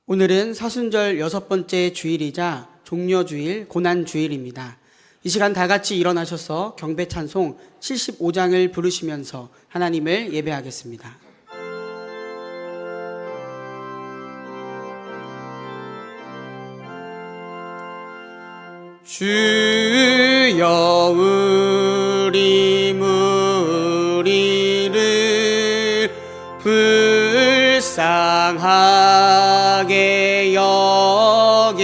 오늘은 사순절 6번째 주일이자 종려주일, 고난주일입니다. 이 시간 다 같이 일어나셔서 경배 찬송 75장을 부르시면서 하나님을 예배하겠습니다. 주여 우리 무리를 불쌍하게 여기사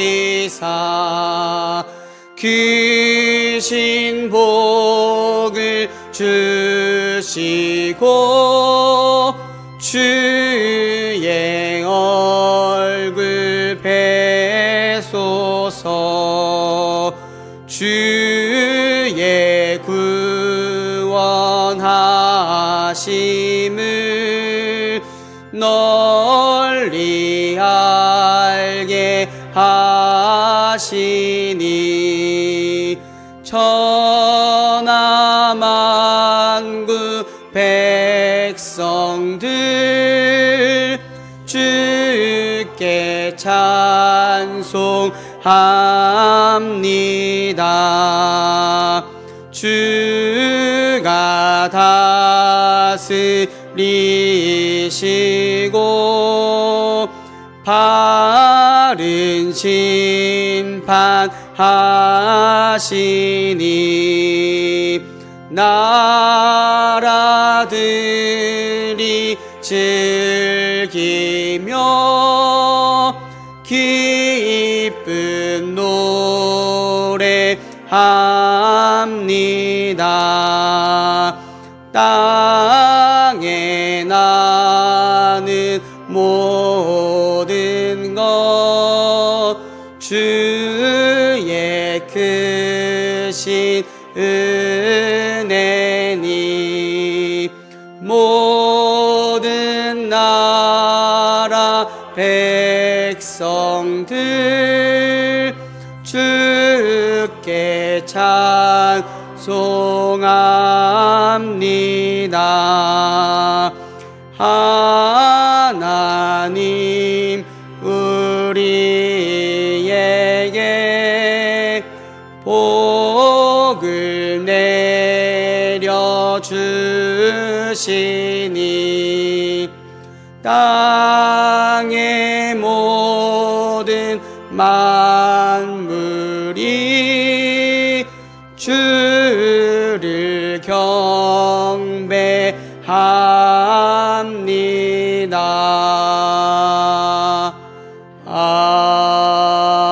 크신 복을 주시고 주의 얼굴 뵈소서. 주의 구원하심을 널리 알게 하시니 천하 만국 백성들 주께 찬송합니다. 주가 다스리시고 바른 심판하시니 나라들이 즐기며 기쁜 노래합니다. 땅에 나는 모든 것 주의 크신 은혜니 모든 나라 백성들 주께 찬송합니다. 하나님 우리에게 복을 내려주시니 땅의 모든 만물이 주를 경배합니다. 아멘.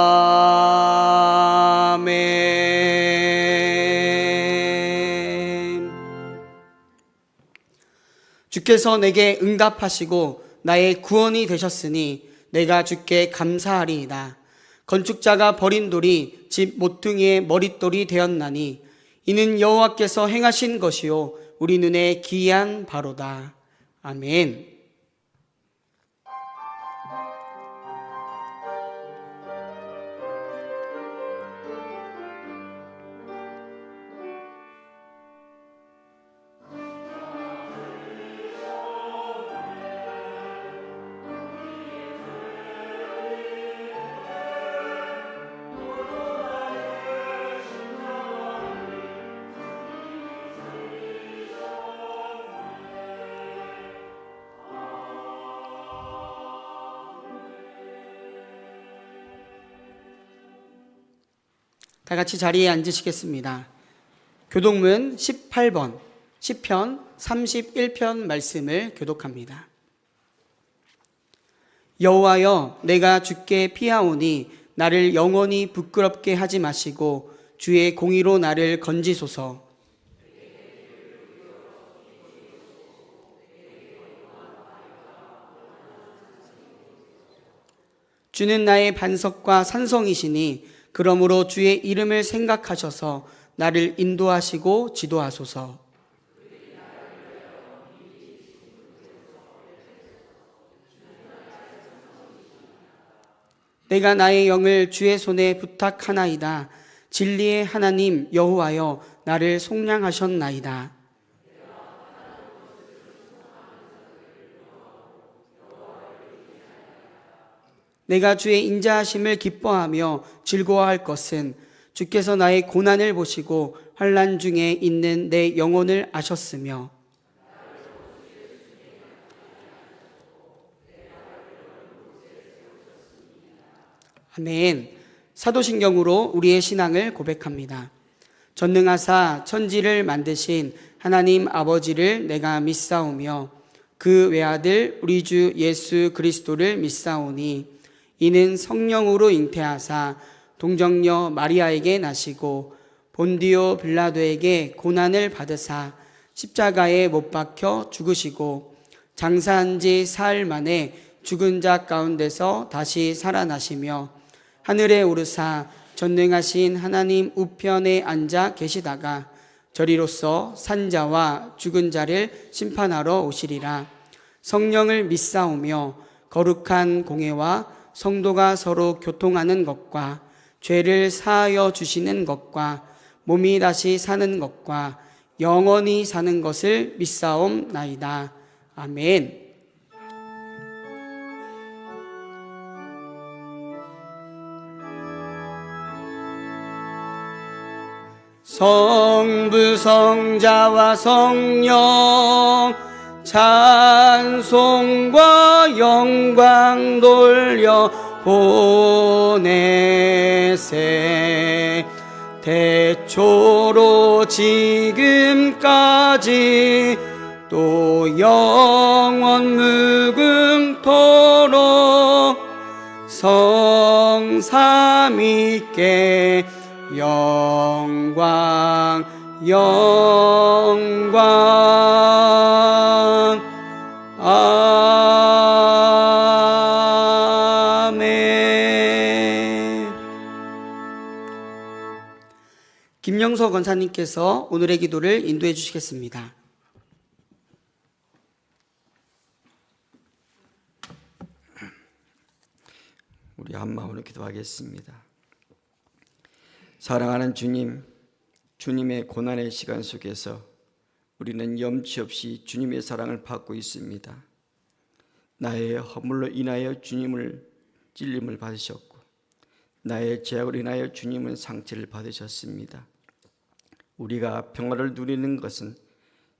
주께서 내게 응답하시고 나의 구원이 되셨으니 내가 주께 감사하리이다. 건축자가 버린 돌이 집 모퉁이의 머릿돌이 되었나니 이는 여호와께서 행하신 것이요 우리 눈에 기이한 바로다. 아멘. 다 같이 자리에 앉으시겠습니다. 교독문 18번 시편 31편 말씀을 교독합니다. 여호와여 내가 주께 피하오니 나를 영원히 부끄럽게 하지 마시고 주의 공의로 나를 건지소서. 주는 나의 반석과 산성이시니 그러므로 주의 이름을 생각하셔서 나를 인도하시고 지도하소서. 내가 나의 영을 주의 손에 부탁하나이다. 진리의 하나님 여호와여 나를 속량하셨나이다. 내가 주의 인자하심을 기뻐하며 즐거워할 것은 주께서 나의 고난을 보시고 환난 중에 있는 내 영혼을 아셨으며 아멘. 사도신경으로 우리의 신앙을 고백합니다. 전능하사 천지를 만드신 하나님 아버지를 내가 믿사오며 그 외아들 우리 주 예수 그리스도를 믿사오니 이는 성령으로 잉태하사 동정녀 마리아에게 나시고 본디오 빌라도에게 고난을 받으사 십자가에 못 박혀 죽으시고 장사한 지 사흘 만에 죽은 자 가운데서 다시 살아나시며 하늘에 오르사 전능하신 하나님 우편에 앉아 계시다가 저리로서 산자와 죽은 자를 심판하러 오시리라. 성령을 믿사오며 거룩한 공회와 성도가 서로 교통하는 것과 죄를 사하여 주시는 것과 몸이 다시 사는 것과 영원히 사는 것을 믿사옵나이다. 아멘. 성부 성자와 성령 찬송과 영광 돌려 보내세 태초로 지금까지 또 영원 무궁토록 성삼위께 영광 영광 아멘. 김영서 권사님께서 오늘의 기도를 인도해 주시겠습니다. 우리 한마음으로 기도하겠습니다. 사랑하는 주님, 주님의 고난의 시간 속에서 우리는 염치 없이 주님의 사랑을 받고 있습니다. 나의 허물로 인하여 주님을 찔림을 받으셨고 나의 죄악으로 인하여 주님은 상처를 받으셨습니다. 우리가 평화를 누리는 것은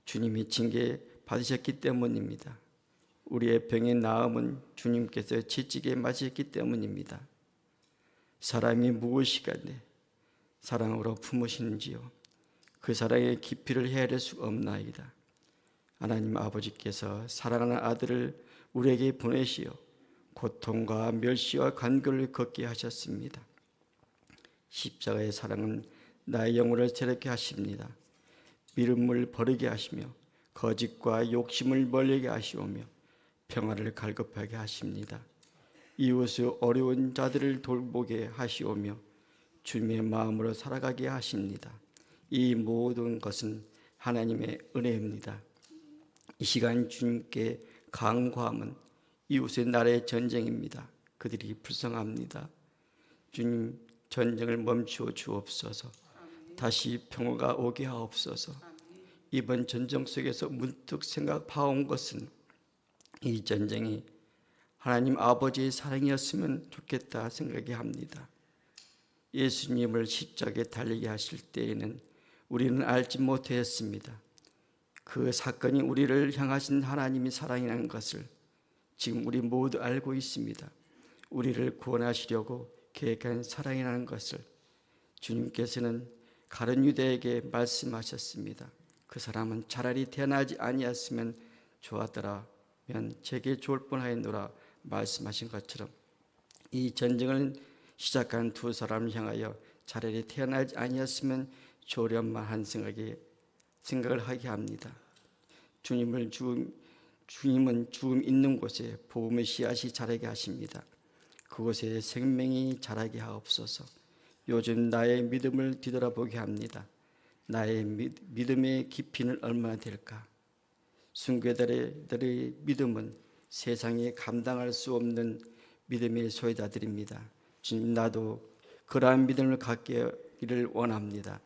주님이 징계 받으셨기 때문입니다. 우리의 병의 나음은 주님께서 지치게 맞으셨기 때문입니다. 사람이 무엇이간에 사랑으로 품으시는지요, 그 사랑의 깊이를 헤아릴 수 없나이다. 하나님 아버지께서 사랑하는 아들을 우리에게 보내시어 고통과 멸시와 간교를 겪게 하셨습니다. 십자가의 사랑은 나의 영혼을 새롭게 하십니다. 미움을 버리게 하시며 거짓과 욕심을 멀리게 하시오며 평화를 갈급하게 하십니다. 이웃의 어려운 자들을 돌보게 하시오며 주님의 마음으로 살아가게 하십니다. 이 모든 것은 하나님의 은혜입니다. 이 시간 주님께 간구함은 이웃의 나라의 전쟁입니다. 그들이 불쌍합니다. 주님, 전쟁을 멈추어 주옵소서. 다시 평화가 오게 하옵소서. 이번 전쟁 속에서 문득 생각해온 것은 이 전쟁이 하나님 아버지의 사랑이었으면 좋겠다 생각이 합니다. 예수님을 십자가에 달리게 하실 때에는 우리는 알지 못했습니다. 그 사건이 우리를 향하신 하나님의 사랑이라는 것을 지금 우리 모두 알고 있습니다. 우리를 구원하시려고 계획한 사랑이라는 것을 주님께서는 가룟 유다에게 말씀하셨습니다. 그 사람은 차라리 태어나지 아니었으면 좋았더라면 제게 좋을 뻔하였노라 말씀하신 것처럼 이 전쟁을 시작한 두 사람을 향하여 차라리 태어나지 아니었으면 좋으련만 한 생각을 하게 합니다. 주님은 죽음 있는 곳에 복음의 씨앗이 자라게 하십니다. 그곳에 생명이 자라게 하옵소서. 요즘 나의 믿음을 뒤돌아보게 합니다. 나의 믿음의 깊이는 얼마나 될까? 순교자들의 믿음은 세상에 감당할 수 없는 믿음의 소유자들입니다. 주님, 나도 그러한 믿음을 갖기를 원합니다.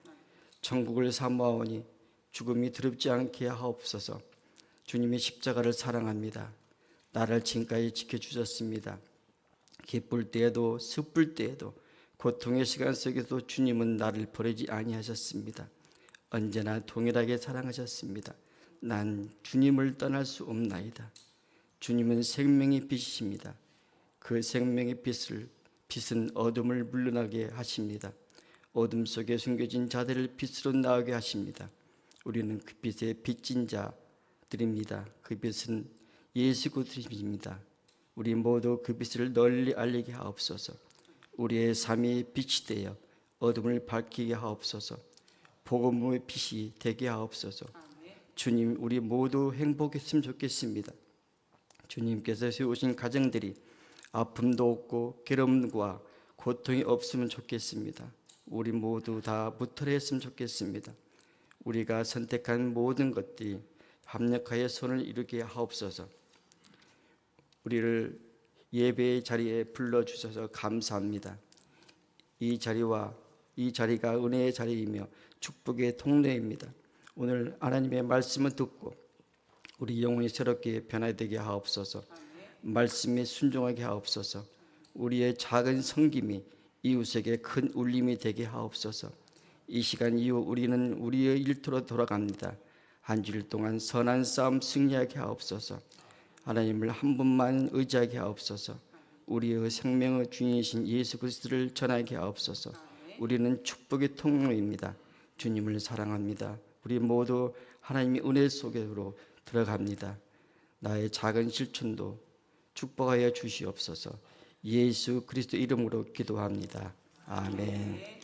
천국을 사모하오니 죽음이 두렵지 않게 하옵소서. 주님의 십자가를 사랑합니다. 나를 지금까지 지켜주셨습니다. 기쁠 때에도 슬플 때에도 고통의 시간 속에도 주님은 나를 버리지 아니하셨습니다. 언제나 동일하게 사랑하셨습니다. 난 주님을 떠날 수 없나이다. 주님은 생명의 빛이십니다. 그 생명의 빛은 어둠을 물러나게 하십니다. 어둠 속에 숨겨진 자들을 빛으로 나오게 하십니다. 우리는 그 빛의 빚진 자들입니다. 그 빛은 예수 그리스도입니다. 우리 모두 그 빛을 널리 알리게 하옵소서. 우리의 삶이 빛이 되어 어둠을 밝히게 하옵소서. 복음의 빛이 되게 하옵소서. 주님, 우리 모두 행복했으면 좋겠습니다. 주님께서 세우신 가정들이 아픔도 없고 괴로움과 고통이 없으면 좋겠습니다. 우리 모두 다 무탈했으면 좋겠습니다. 우리가 선택한 모든 것들이 합력하여 손을 이루게 하옵소서. 우리를 예배의 자리에 불러주셔서 감사합니다. 이 자리가 은혜의 자리이며 축복의 통로입니다. 오늘 하나님의 말씀을 듣고 우리 영혼이 새롭게 변화되게 하옵소서. 말씀에 순종하게 하옵소서. 우리의 작은 섬김이 이웃에게 큰 울림이 되게 하옵소서. 이 시간 이후 우리는 우리의 일터로 돌아갑니다. 한 주일 동안 선한 싸움 승리하게 하옵소서. 하나님을 한 분만 의지하게 하옵소서. 우리의 생명의 주인이신 예수 그리스도를 전하게 하옵소서. 우리는 축복의 통로입니다. 주님을 사랑합니다. 우리 모두 하나님의 은혜 속으로 들어갑니다. 나의 작은 실천도 축복하여 주시옵소서. 예수 그리스도 이름으로 기도합니다. 아멘.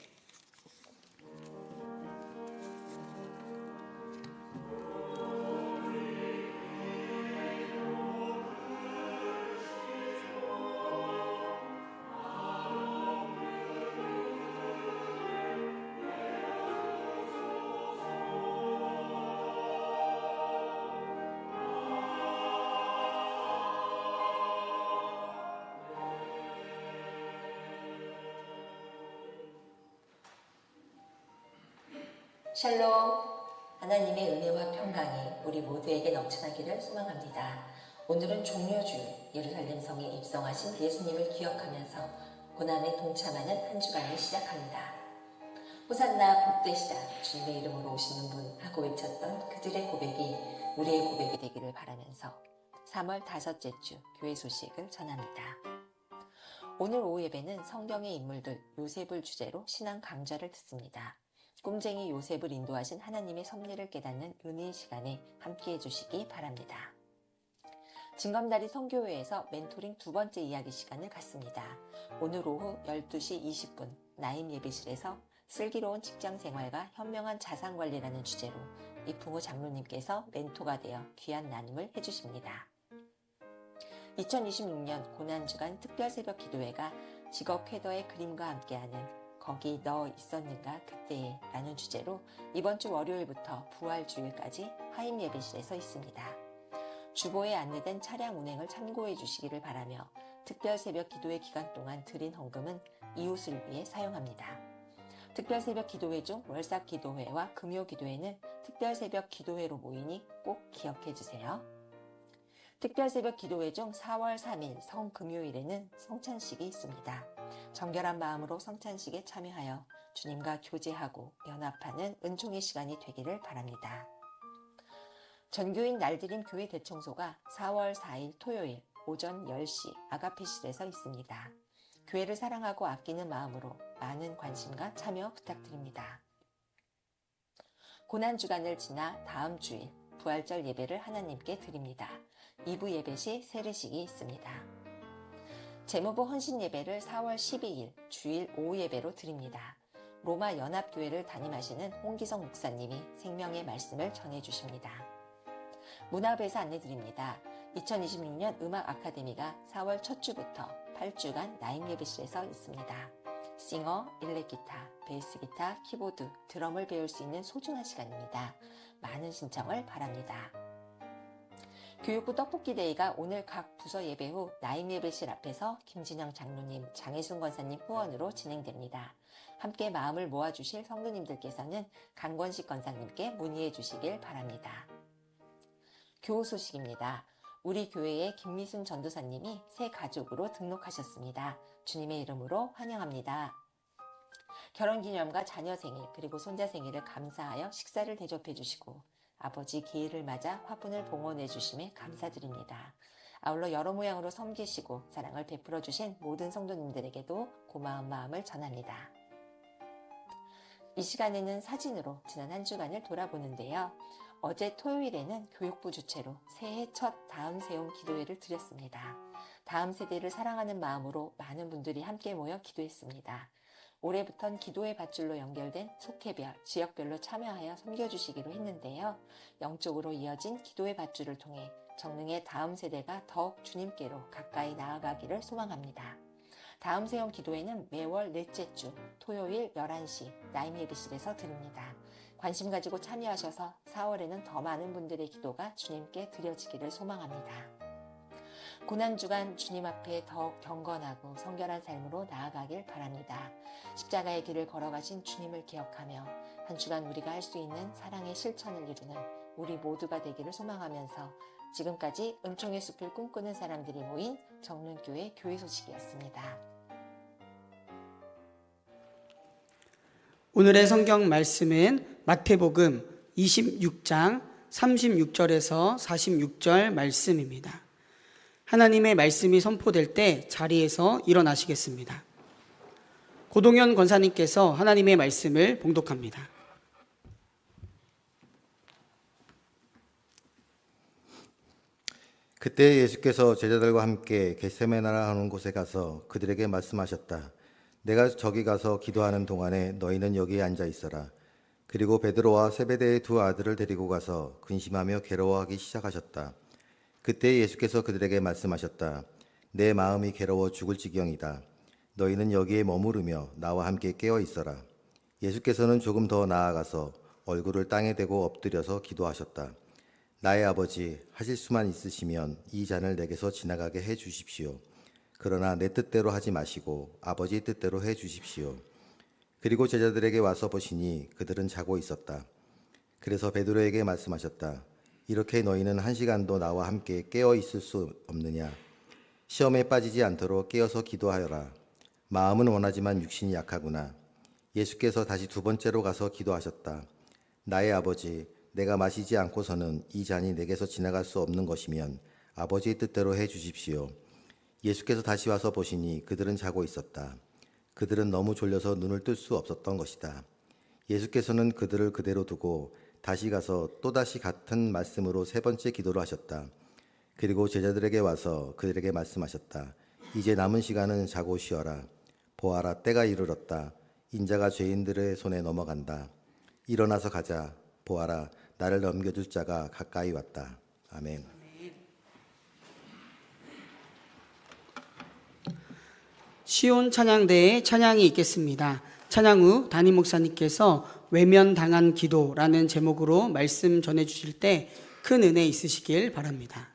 샬롬. 하나님의 은혜와 평강이 우리 모두에게 넘쳐나기를 소망합니다. 오늘은 종료주일, 예루살렘 성에 입성하신 예수님을 기억하면서 고난에 동참하는 한 주간을 시작합니다. 호산나 복되시다 주님의 이름으로 오시는 분 하고 외쳤던 그들의 고백이 우리의 고백이 되기를 바라면서 3월 다섯째 주 교회 소식을 전합니다. 오늘 오후 예배는 성경의 인물들 요셉을 주제로 신앙 강좌를 듣습니다. 꿈쟁이 요셉을 인도하신 하나님의 섭리를 깨닫는 은혜의 시간에 함께해 주시기 바랍니다. 진검다리 선교회에서 멘토링 두 번째 이야기 시간을 갖습니다. 오늘 오후 12시 20분 나임 예배실에서 슬기로운 직장생활과 현명한 자산관리라는 주제로 이풍우 장로님께서 멘토가 되어 귀한 나눔을 해주십니다. 2026년 고난주간 특별새벽 기도회가 직업회더의 그림과 함께하는 거기 너 있었는가 그때에 라는 주제로 이번 주 월요일부터 부활주일까지 하임 예배실에서 있습니다. 주보에 안내된 차량 운행을 참고해 주시기를 바라며 특별새벽 기도회 기간 동안 드린 헌금은 이웃을 위해 사용합니다. 특별새벽 기도회 중 월삭 기도회와 금요 기도회는 특별새벽 기도회로 모이니 꼭 기억해 주세요. 특별새벽 기도회 중 4월 3일 성금요일에는 성찬식이 있습니다. 정결한 마음으로 성찬식에 참여하여 주님과 교제하고 연합하는 은총의 시간이 되기를 바랍니다. 전교인 날드림 교회 대청소가 4월 4일 토요일 오전 10시 아가페실에서 있습니다. 교회를 사랑하고 아끼는 마음으로 많은 관심과 참여 부탁드립니다. 고난주간을 지나 다음 주일 부활절 예배를 하나님께 드립니다. 2부 예배 시 세례식이 있습니다. 재무부 헌신 예배를 4월 12일 주일 오후 예배로 드립니다. 로마 연합교회를 담임하시는 홍기성 목사님이 생명의 말씀을 전해주십니다. 문화부에서 안내드립니다. 2026년 음악 아카데미가 4월 첫 주부터 8주간 나임 예배실에서 있습니다. 싱어, 일렉기타, 베이스기타, 키보드, 드럼을 배울 수 있는 소중한 시간입니다. 많은 신청을 바랍니다. 교육부 떡볶이데이가 오늘 각 부서 예배 후 나임 예배실 앞에서 김진영 장로님, 장혜순 권사님 후원으로 진행됩니다. 함께 마음을 모아주실 성도님들께서는 강권식 권사님께 문의해 주시길 바랍니다. 교우 소식입니다. 우리 교회의 김미순 전도사님이 새 가족으로 등록하셨습니다. 주님의 이름으로 환영합니다. 결혼기념과 자녀 생일 그리고 손자 생일을 감사하여 식사를 대접해 주시고 아버지 기일을 맞아 화분을 봉헌해 주심에 감사드립니다. 아울러 여러 모양으로 섬기시고 사랑을 베풀어 주신 모든 성도님들에게도 고마운 마음을 전합니다. 이 시간에는 사진으로 지난 한 주간을 돌아보는데요. 어제 토요일에는 교육부 주최로 새해 첫 다음 세움 기도회를 드렸습니다. 다음 세대를 사랑하는 마음으로 많은 분들이 함께 모여 기도했습니다. 올해부턴 기도회 밧줄로 연결된 속해별, 지역별로 참여하여 섬겨주시기로 했는데요. 영적으로 이어진 기도회 밧줄을 통해 정릉의 다음 세대가 더욱 주님께로 가까이 나아가기를 소망합니다. 다음 세움 기도회는 매월 넷째 주 토요일 11시 나임 예배실에서 드립니다. 관심 가지고 참여하셔서 4월에는 더 많은 분들의 기도가 주님께 드려지기를 소망합니다. 고난주간 주님 앞에 더욱 경건하고 성결한 삶으로 나아가길 바랍니다. 십자가의 길을 걸어가신 주님을 기억하며 한 주간 우리가 할 수 있는 사랑의 실천을 이루는 우리 모두가 되기를 소망하면서 지금까지 은총의 숲을 꿈꾸는 사람들이 모인 정릉교회 교회 소식이었습니다. 오늘의 성경 말씀은 마태복음 26장 36절에서 46절 말씀입니다. 하나님의 말씀이 선포될 때 자리에서 일어나시겠습니다. 고동현 권사님께서 하나님의 말씀을 봉독합니다. 그때 예수께서 제자들과 함께 겟세마네라 하는 곳에 가서 그들에게 말씀하셨다. 내가 저기 가서 기도하는 동안에 너희는 여기에 앉아 있어라. 그리고 베드로와 세베대의 두 아들을 데리고 가서 근심하며 괴로워하기 시작하셨다. 그때 예수께서 그들에게 말씀하셨다. 내 마음이 괴로워 죽을 지경이다. 너희는 여기에 머무르며 나와 함께 깨어 있어라. 예수께서는 조금 더 나아가서 얼굴을 땅에 대고 엎드려서 기도하셨다. 나의 아버지, 하실 수만 있으시면 이 잔을 내게서 지나가게 해 주십시오. 그러나 내 뜻대로 하지 마시고 아버지의 뜻대로 해 주십시오. 그리고 제자들에게 와서 보시니 그들은 자고 있었다. 그래서 베드로에게 말씀하셨다. 이렇게 너희는 1시간도 나와 함께 깨어 있을 수 없느냐? 시험에 빠지지 않도록 깨어서 기도하여라. 마음은 원하지만 육신이 약하구나. 예수께서 다시 두 번째로 가서 기도하셨다. 나의 아버지, 내가 마시지 않고서는 이 잔이 내게서 지나갈 수 없는 것이면 아버지의 뜻대로 해 주십시오. 예수께서 다시 와서 보시니 그들은 자고 있었다. 그들은 너무 졸려서 눈을 뜰 수 없었던 것이다. 예수께서는 그들을 그대로 두고 다시 가서 또다시 같은 말씀으로 세 번째 기도를 하셨다. 그리고 제자들에게 와서 그들에게 말씀하셨다. 이제 남은 시간은 자고 쉬어라. 보아라, 때가 이르렀다. 인자가 죄인들의 손에 넘어간다. 일어나서 가자. 보아라, 나를 넘겨줄 자가 가까이 왔다. 아멘. 시온 찬양대에 찬양이 있겠습니다. 찬양 후 담임 목사님께서 외면당한 기도라는 제목으로 말씀 전해 주실 때 큰 은혜 있으시길 바랍니다.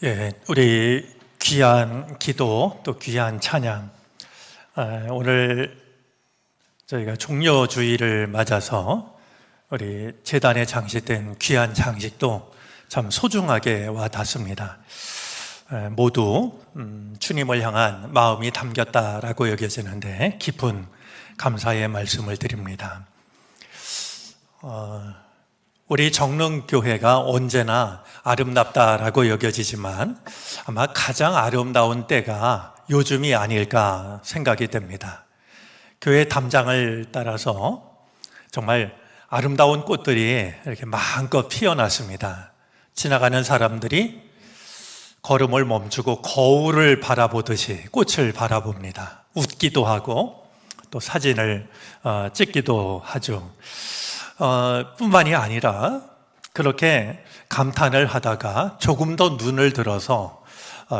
예, 우리 귀한 기도 또 귀한 찬양, 오늘 저희가 종려주의를 맞아서 우리 제단에 장식된 귀한 장식도 참 소중하게 와 닿습니다. 모두 주님을 향한 마음이 담겼다라고 여겨지는데 깊은 감사의 말씀을 드립니다. 우리 정릉교회가 언제나 아름답다라고 여겨지지만 아마 가장 아름다운 때가 요즘이 아닐까 생각이 됩니다. 교회 담장을 따라서 정말 아름다운 꽃들이 이렇게 마음껏 피어났습니다. 지나가는 사람들이 걸음을 멈추고 거울을 바라보듯이 꽃을 바라봅니다. 웃기도 하고 또 사진을 찍기도 하죠. 뿐만이 아니라 그렇게 감탄을 하다가 조금 더 눈을 들어서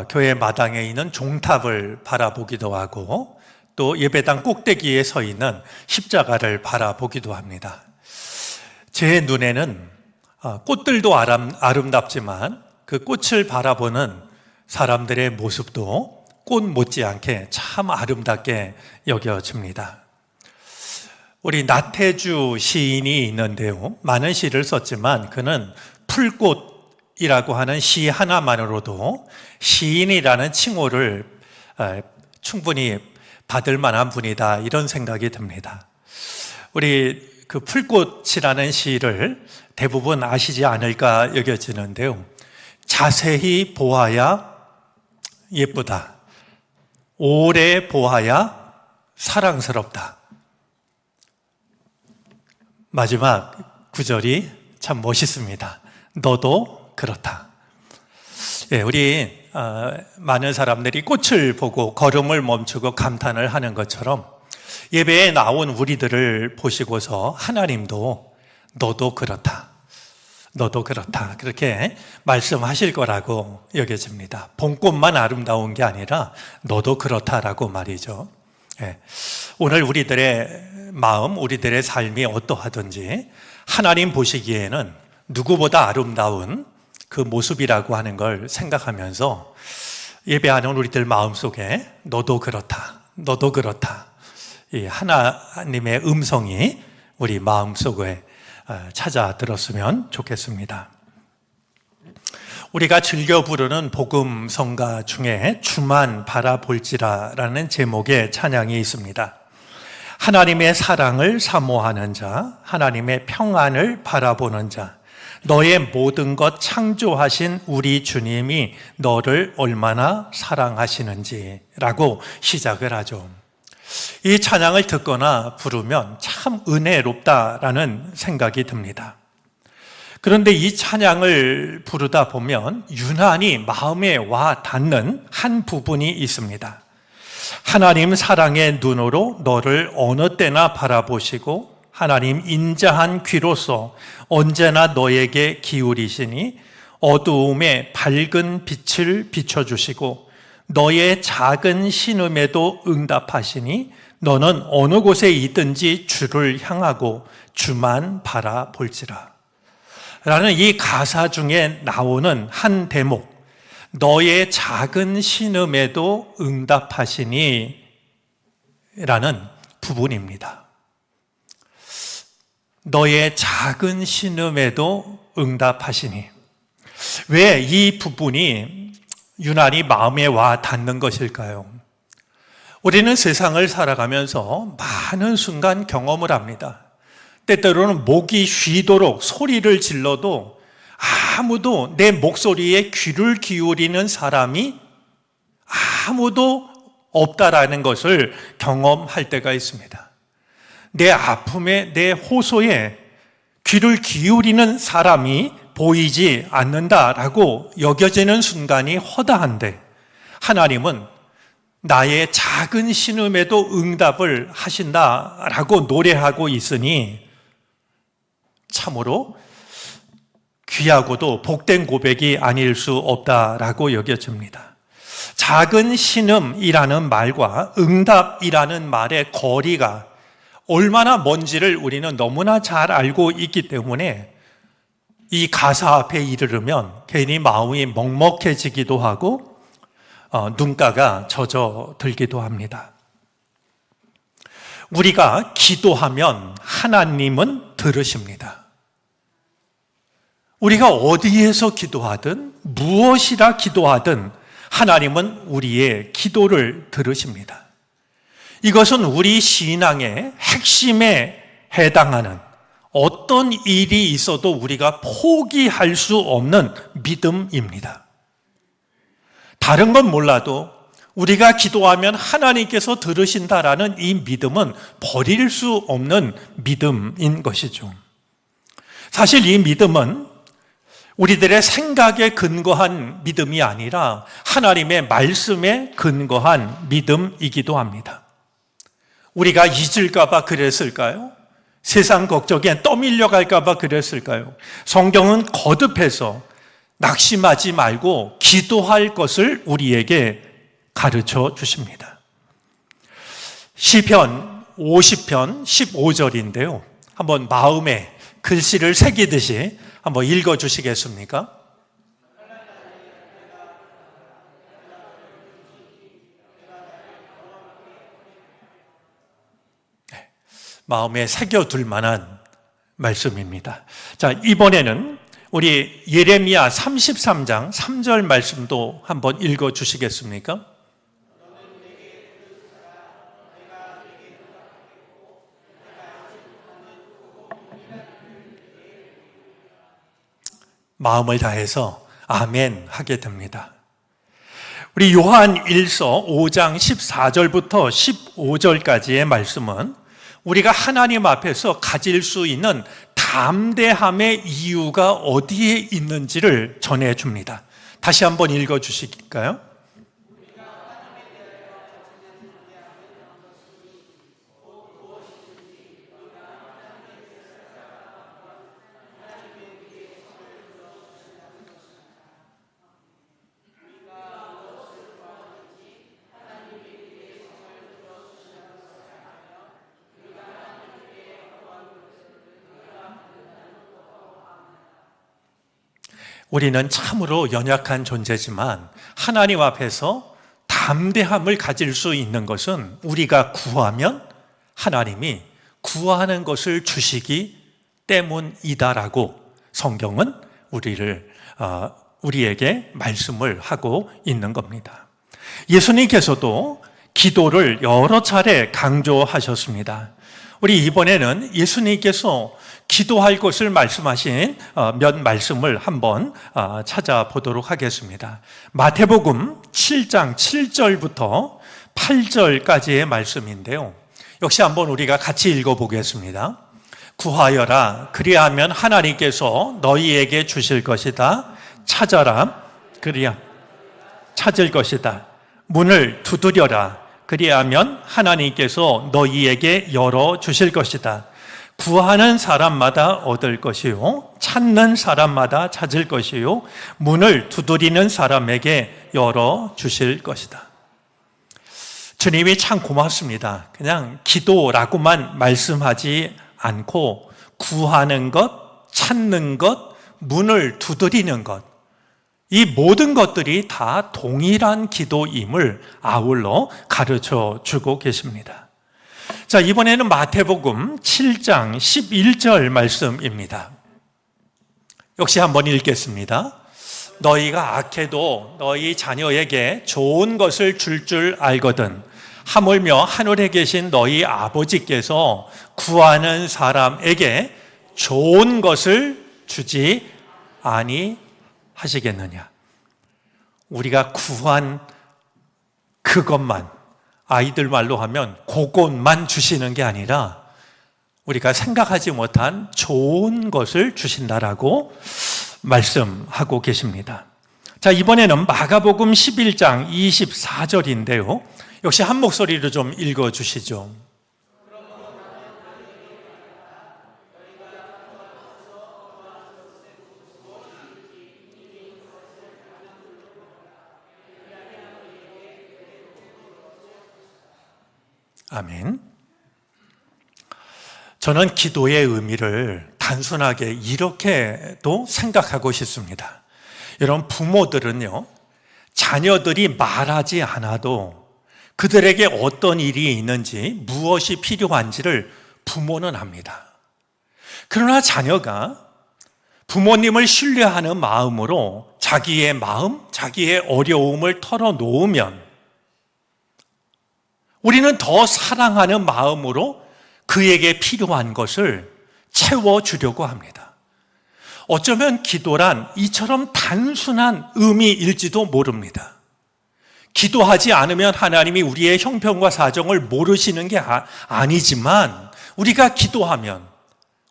교회 마당에 있는 종탑을 바라보기도 하고 또 예배당 꼭대기에 서 있는 십자가를 바라보기도 합니다. 제 눈에는 꽃들도 아름답지만 그 꽃을 바라보는 사람들의 모습도 꽃 못지않게 참 아름답게 여겨집니다. 우리 나태주 시인이 있는데요, 많은 시를 썼지만 그는 풀꽃이라고 하는 시 하나만으로도 시인이라는 칭호를 충분히 받을 만한 분이다, 이런 생각이 듭니다. 우리 그 풀꽃이라는 시를 대부분 아시지 않을까 여겨지는데요, 자세히 보아야 예쁘다, 오래 보아야 사랑스럽다. 마지막 구절이 참 멋있습니다. 너도 그렇다. 예, 우리 많은 사람들이 꽃을 보고 걸음을 멈추고 감탄을 하는 것처럼 예배에 나온 우리들을 보시고서 하나님도 너도 그렇다, 너도 그렇다, 그렇게 말씀하실 거라고 여겨집니다. 봄꽃만 아름다운 게 아니라 너도 그렇다라고 말이죠. 예, 오늘 우리들의 마음, 우리들의 삶이 어떠하든지 하나님 보시기에는 누구보다 아름다운 그 모습이라고 하는 걸 생각하면서 예배하는 우리들 마음속에 너도 그렇다, 너도 그렇다, 이 하나님의 음성이 우리 마음속에 찾아 들었으면 좋겠습니다. 우리가 즐겨 부르는 복음 성가 중에 주만 바라볼지라라는 제목의 찬양이 있습니다. 하나님의 사랑을 사모하는 자, 하나님의 평안을 바라보는 자, 너의 모든 것 창조하신 우리 주님이 너를 얼마나 사랑하시는지라고 시작을 하죠. 이 찬양을 듣거나 부르면 참 은혜롭다라는 생각이 듭니다. 그런데 이 찬양을 부르다 보면 유난히 마음에 와 닿는 한 부분이 있습니다. 하나님 사랑의 눈으로 너를 어느 때나 바라보시고 하나님 인자한 귀로서 언제나 너에게 기울이시니 어두움에 밝은 빛을 비춰주시고 너의 작은 신음에도 응답하시니 너는 어느 곳에 있든지 주를 향하고 주만 바라볼지라. 라는 이 가사 중에 나오는 한 대목, 너의 작은 신음에도 응답하시니 라는 부분입니다. 너의 작은 신음에도 응답하시니. 왜 이 부분이 유난히 마음에 와 닿는 것일까요? 우리는 세상을 살아가면서 많은 순간 경험을 합니다. 때때로는 목이 쉬도록 소리를 질러도 아무도 내 목소리에 귀를 기울이는 사람이 아무도 없다라는 것을 경험할 때가 있습니다. 내 아픔에, 내 호소에 귀를 기울이는 사람이 보이지 않는다라고 여겨지는 순간이 허다한데 하나님은 나의 작은 신음에도 응답을 하신다라고 노래하고 있으니 참으로 귀하고도 복된 고백이 아닐 수 없다라고 여겨집니다. 작은 신음이라는 말과 응답이라는 말의 거리가 얼마나 먼지를 우리는 너무나 잘 알고 있기 때문에 이 가사 앞에 이르르면 괜히 마음이 먹먹해지기도 하고 눈가가 젖어들기도 합니다. 우리가 기도하면 하나님은 들으십니다. 우리가 어디에서 기도하든 무엇이라 기도하든 하나님은 우리의 기도를 들으십니다. 이것은 우리 신앙의 핵심에 해당하는 어떤 일이 있어도 우리가 포기할 수 없는 믿음입니다. 다른 건 몰라도 우리가 기도하면 하나님께서 들으신다라는 이 믿음은 버릴 수 없는 믿음인 것이죠. 사실 이 믿음은 우리들의 생각에 근거한 믿음이 아니라 하나님의 말씀에 근거한 믿음이기도 합니다. 우리가 잊을까 봐 그랬을까요? 세상 걱정에 떠밀려 갈까 봐 그랬을까요? 성경은 거듭해서 낙심하지 말고 기도할 것을 우리에게 가르쳐 주십니다. 시편 50편 15절인데요. 한번 마음에 글씨를 새기듯이 한번 읽어 주시겠습니까? 마음에 새겨둘 만한 말씀입니다. 자, 이번에는 우리 예레미야 33장 3절 말씀도 한번 읽어 주시겠습니까? 마음을 다해서 아멘 하게 됩니다. 우리 요한 1서 5장 14절부터 15절까지의 말씀은 우리가 하나님 앞에서 가질 수 있는 담대함의 이유가 어디에 있는지를 전해줍니다. 다시 한번 읽어주실까요? 우리는 참으로 연약한 존재지만 하나님 앞에서 담대함을 가질 수 있는 것은 우리가 구하면 하나님이 구하는 것을 주시기 때문이다라고 성경은 우리에게 말씀을 하고 있는 겁니다. 예수님께서도 기도를 여러 차례 강조하셨습니다. 우리 이번에는 예수님께서 기도할 것을 말씀하신 몇 말씀을 한번 찾아보도록 하겠습니다. 마태복음 7장 7절부터 8절까지의 말씀인데요. 역시 한번 우리가 같이 읽어보겠습니다. 구하여라, 그리하면 하나님께서 너희에게 주실 것이다. 찾아라, 그리야 찾을 것이다. 문을 두드려라, 그리하면 하나님께서 너희에게 열어주실 것이다. 구하는 사람마다 얻을 것이요, 찾는 사람마다 찾을 것이요, 문을 두드리는 사람에게 열어주실 것이다. 주님이 참 고맙습니다. 그냥 기도라고만 말씀하지 않고 구하는 것, 찾는 것, 문을 두드리는 것, 이 모든 것들이 다 동일한 기도임을 아울러 가르쳐 주고 계십니다. 자, 이번에는 마태복음 7장 11절 말씀입니다. 역시 한번 읽겠습니다. 너희가 악해도 너희 자녀에게 좋은 것을 줄 알거든 하물며 하늘에 계신 너희 아버지께서 구하는 사람에게 좋은 것을 주지 아니하시겠느냐. 우리가 구한 그것만, 아이들 말로 하면 그것만 주시는 게 아니라 우리가 생각하지 못한 좋은 것을 주신다라고 말씀하고 계십니다. 자, 이번에는 마가복음 11장 24절인데요. 역시 한 목소리로 좀 읽어 주시죠. 아멘. 저는 기도의 의미를 단순하게 이렇게도 생각하고 싶습니다. 여러분, 부모들은요, 자녀들이 말하지 않아도 그들에게 어떤 일이 있는지, 무엇이 필요한지를 부모는 압니다. 그러나 자녀가 부모님을 신뢰하는 마음으로 자기의 마음, 자기의 어려움을 털어놓으면 우리는 더 사랑하는 마음으로 그에게 필요한 것을 채워주려고 합니다. 어쩌면 기도란 이처럼 단순한 의미일지도 모릅니다. 기도하지 않으면 하나님이 우리의 형편과 사정을 모르시는 게 아니지만, 우리가 기도하면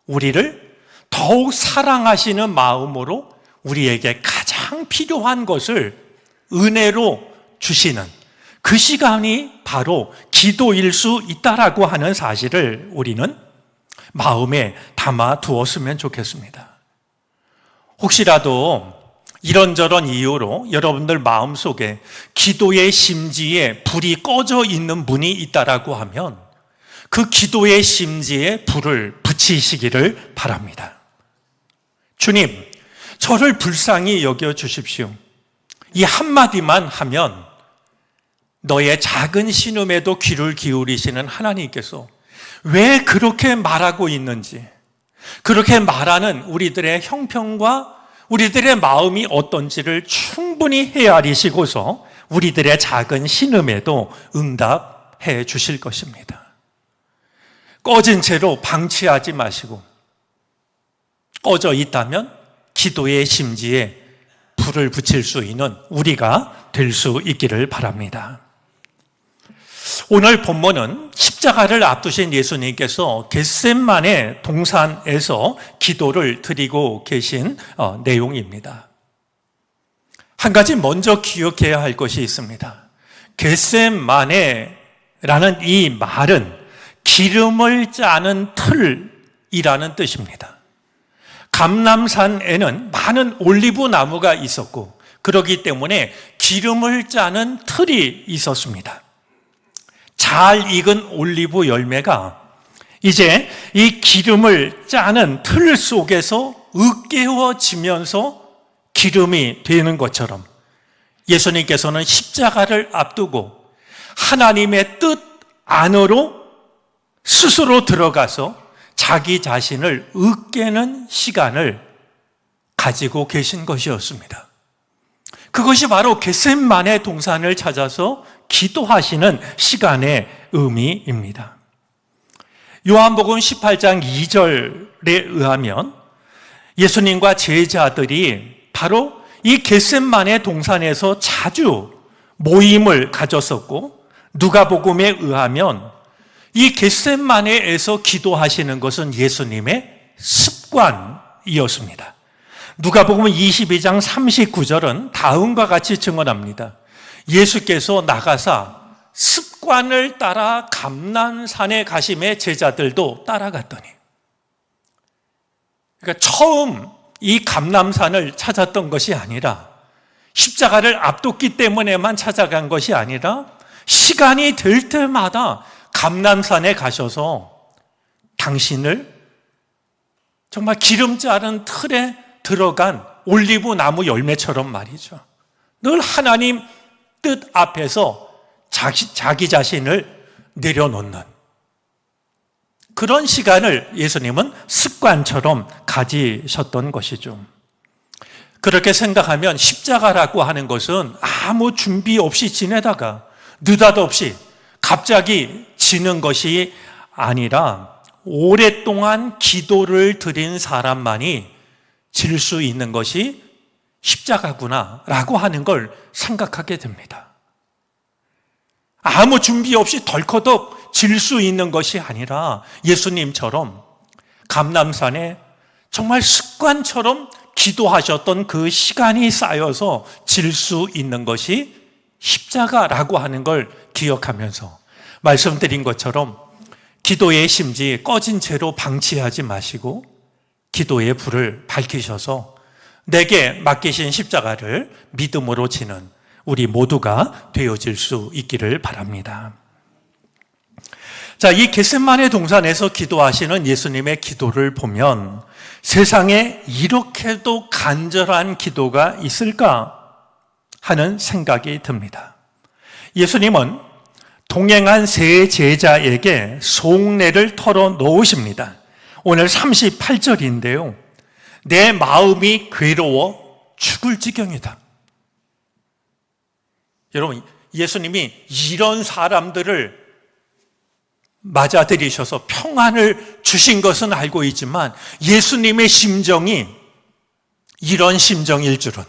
우리를 더욱 사랑하시는 마음으로 우리에게 가장 필요한 것을 은혜로 주시는 그 시간이 바로 기도일 수 있다라고 하는 사실을 우리는 마음에 담아 두었으면 좋겠습니다. 혹시라도 이런저런 이유로 여러분들 마음속에 기도의 심지에 불이 꺼져 있는 분이 있다라고 하면 그 기도의 심지에 불을 붙이시기를 바랍니다. 주님, 저를 불쌍히 여겨주십시오. 이 한마디만 하면 너의 작은 신음에도 귀를 기울이시는 하나님께서 왜 그렇게 말하고 있는지, 그렇게 말하는 우리들의 형편과 우리들의 마음이 어떤지를 충분히 헤아리시고서 우리들의 작은 신음에도 응답해 주실 것입니다. 꺼진 채로 방치하지 마시고, 꺼져 있다면 기도의 심지에 불을 붙일 수 있는 우리가 될 수 있기를 바랍니다. 오늘 본문은 십자가를 앞두신 예수님께서 겟셋마네 동산에서 기도를 드리고 계신 내용입니다. 한 가지 먼저 기억해야 할 것이 있습니다. 겟셋마네라는 이 말은 기름을 짜는 틀이라는 뜻입니다. 감람산에는 많은 올리브 나무가 있었고, 그렇기 때문에 기름을 짜는 틀이 있었습니다. 잘 익은 올리브 열매가 이제 이 기름을 짜는 틀 속에서 으깨워지면서 기름이 되는 것처럼 예수님께서는 십자가를 앞두고 하나님의 뜻 안으로 스스로 들어가서 자기 자신을 으깨는 시간을 가지고 계신 것이었습니다. 그것이 바로 겟셋마네 동산을 찾아서 기도하시는 시간의 의미입니다. 요한복음 18장 2절에 의하면 예수님과 제자들이 바로 이 겟셋마네 동산에서 자주 모임을 가졌었고, 누가복음에 의하면 이 겟셋마네에서 기도하시는 것은 예수님의 습관이었습니다. 누가복음 22장 39절은 다음과 같이 증언합니다. 예수께서 나가사 습관을 따라 감람산에 가심에 제자들도 따라갔더니, 그러니까 처음 이 감람산을 찾았던 것이 아니라, 십자가를 앞뒀기 때문에만 찾아간 것이 아니라 시간이 될 때마다 감람산에 가셔서 당신을 정말 기름 자른 틀에 들어간 올리브 나무 열매처럼 말이죠, 늘 하나님 뜻 앞에서 자기 자신을 내려놓는 그런 시간을 예수님은 습관처럼 가지셨던 것이죠. 그렇게 생각하면 십자가라고 하는 것은 아무 준비 없이 지내다가 느닷없이 갑자기 지는 것이 아니라 오랫동안 기도를 드린 사람만이 질 수 있는 것이 십자가구나라고 하는 걸 생각하게 됩니다. 아무 준비 없이 덜커덕 질 수 있는 것이 아니라 예수님처럼 감람산에 정말 습관처럼 기도하셨던 그 시간이 쌓여서 질 수 있는 것이 십자가라고 하는 걸 기억하면서 말씀드린 것처럼 기도의 심지 꺼진 채로 방치하지 마시고 기도의 불을 밝히셔서 내게 맡기신 십자가를 믿음으로 지는 우리 모두가 되어질 수 있기를 바랍니다. 자, 이 겟세마네 동산에서 기도하시는 예수님의 기도를 보면 세상에 이렇게도 간절한 기도가 있을까 하는 생각이 듭니다. 예수님은 동행한 세 제자에게 속내를 털어놓으십니다. 오늘 38절인데요. 내 마음이 괴로워 죽을 지경이다. 여러분, 예수님이 이런 사람들을 맞아들이셔서 평안을 주신 것은 알고 있지만 예수님의 심정이 이런 심정일 줄은,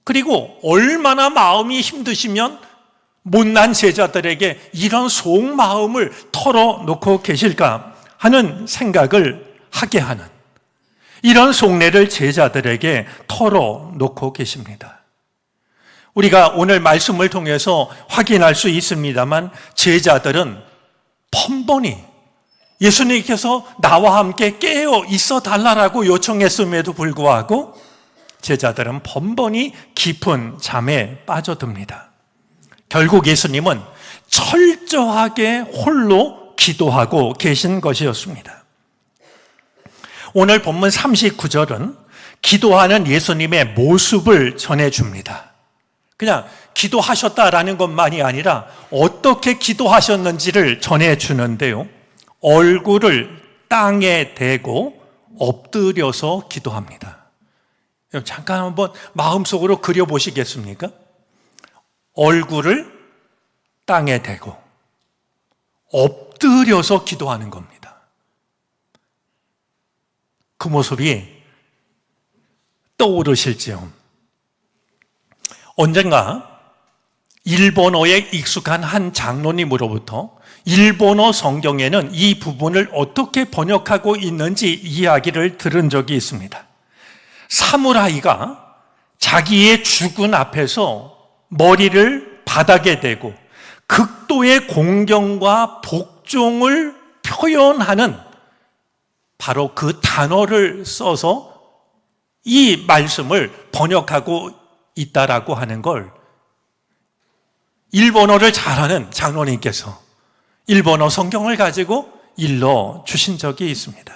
그리고 얼마나 마음이 힘드시면 못난 제자들에게 이런 속마음을 털어놓고 계실까 하는 생각을 하게 하는, 이런 속내를 제자들에게 털어놓고 계십니다. 우리가 오늘 말씀을 통해서 확인할 수 있습니다만 제자들은 번번이 예수님께서 나와 함께 깨어 있어 달라고 요청했음에도 불구하고 제자들은 번번이 깊은 잠에 빠져듭니다. 결국 예수님은 철저하게 홀로 기도하고 계신 것이었습니다. 오늘 본문 39절은 기도하는 예수님의 모습을 전해줍니다. 그냥 기도하셨다라는 것만이 아니라 어떻게 기도하셨는지를 전해주는데요. 얼굴을 땅에 대고 엎드려서 기도합니다. 잠깐 한번 마음속으로 그려보시겠습니까? 얼굴을 땅에 대고 엎드려서 기도하는 겁니다. 그 모습이 떠오르실지요. 언젠가 일본어에 익숙한 한 장로님으로부터 일본어 성경에는 이 부분을 어떻게 번역하고 있는지 이야기를 들은 적이 있습니다. 사무라이가 자기의 죽은 앞에서 머리를 바닥에 대고 극도의 공경과 복종을 표현하는 바로 그 단어를 써서 이 말씀을 번역하고 있다라고 하는 걸 일본어를 잘하는 장로님께서 일본어 성경을 가지고 일러 주신 적이 있습니다.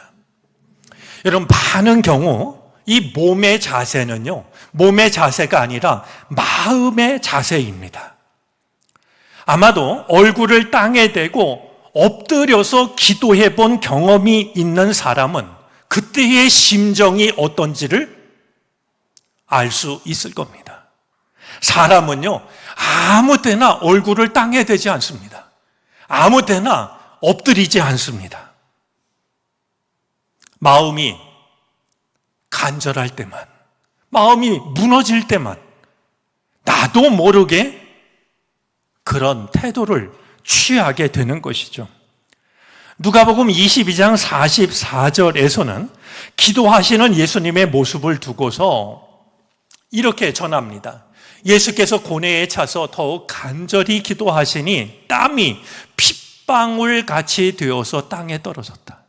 여러분, 많은 경우 이 몸의 자세는요, 몸의 자세가 아니라 마음의 자세입니다. 아마도 얼굴을 땅에 대고 엎드려서 기도해 본 경험이 있는 사람은 그때의 심정이 어떤지를 알 수 있을 겁니다. 사람은요, 아무 때나 얼굴을 땅에 대지 않습니다. 아무 때나 엎드리지 않습니다. 마음이 간절할 때만, 마음이 무너질 때만 나도 모르게 그런 태도를 취하게 되는 것이죠. 누가복음 22장 44절에서는 기도하시는 예수님의 모습을 두고서 이렇게 전합니다. 예수께서 고뇌에 차서 더욱 간절히 기도하시니 땀이 핏방울 같이 되어서 땅에 떨어졌다.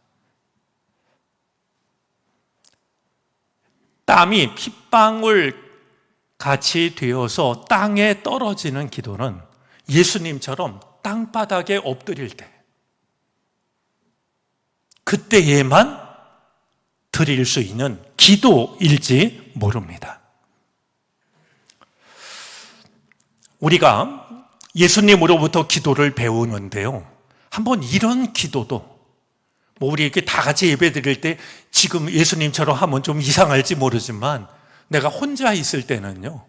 땀이 핏방울 같이 되어서 땅에 떨어지는 기도는 예수님처럼 땅바닥에 엎드릴 때, 그때에만 드릴 수 있는 기도일지 모릅니다. 우리가 예수님으로부터 기도를 배우는데요, 한번 이런 기도도, 우리 이렇게 다 같이 예배 드릴 때 지금 예수님처럼 하면 좀 이상할지 모르지만 내가 혼자 있을 때는요,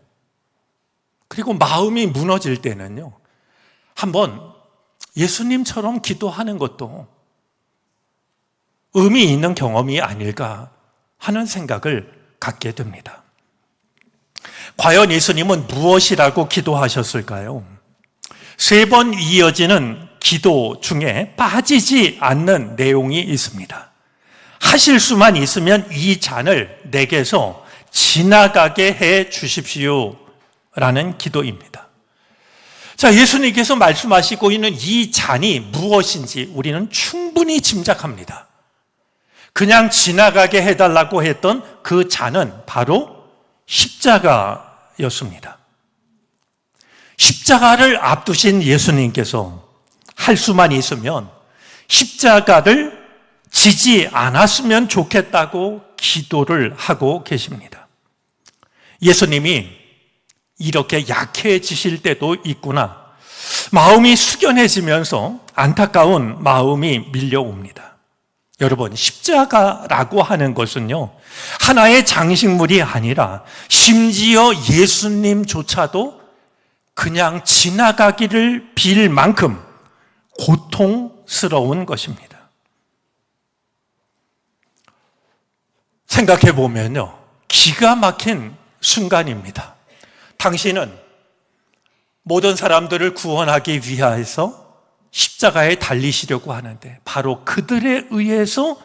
그리고 마음이 무너질 때는요, 한번 예수님처럼 기도하는 것도 의미 있는 경험이 아닐까 하는 생각을 갖게 됩니다. 과연 예수님은 무엇이라고 기도하셨을까요? 3번 이어지는 기도 중에 빠지지 않는 내용이 있습니다. 하실 수만 있으면 이 잔을 내게서 지나가게 해 주십시오 라는 기도입니다. 자, 예수님께서 말씀하시고 있는 이 잔이 무엇인지 우리는 충분히 짐작합니다. 그냥 지나가게 해달라고 했던 그 잔은 바로 십자가였습니다. 십자가를 앞두신 예수님께서 할 수만 있으면 십자가를 지지 않았으면 좋겠다고 기도를 하고 계십니다. 예수님이 이렇게 약해지실 때도 있구나. 마음이 숙연해지면서 안타까운 마음이 밀려옵니다. 여러분, 십자가라고 하는 것은요, 하나의 장식물이 아니라 심지어 예수님조차도 그냥 지나가기를 빌 만큼 고통스러운 것입니다. 생각해 보면요, 기가 막힌 순간입니다. 당신은 모든 사람들을 구원하기 위해서 십자가에 달리시려고 하는데 바로 그들에 의해서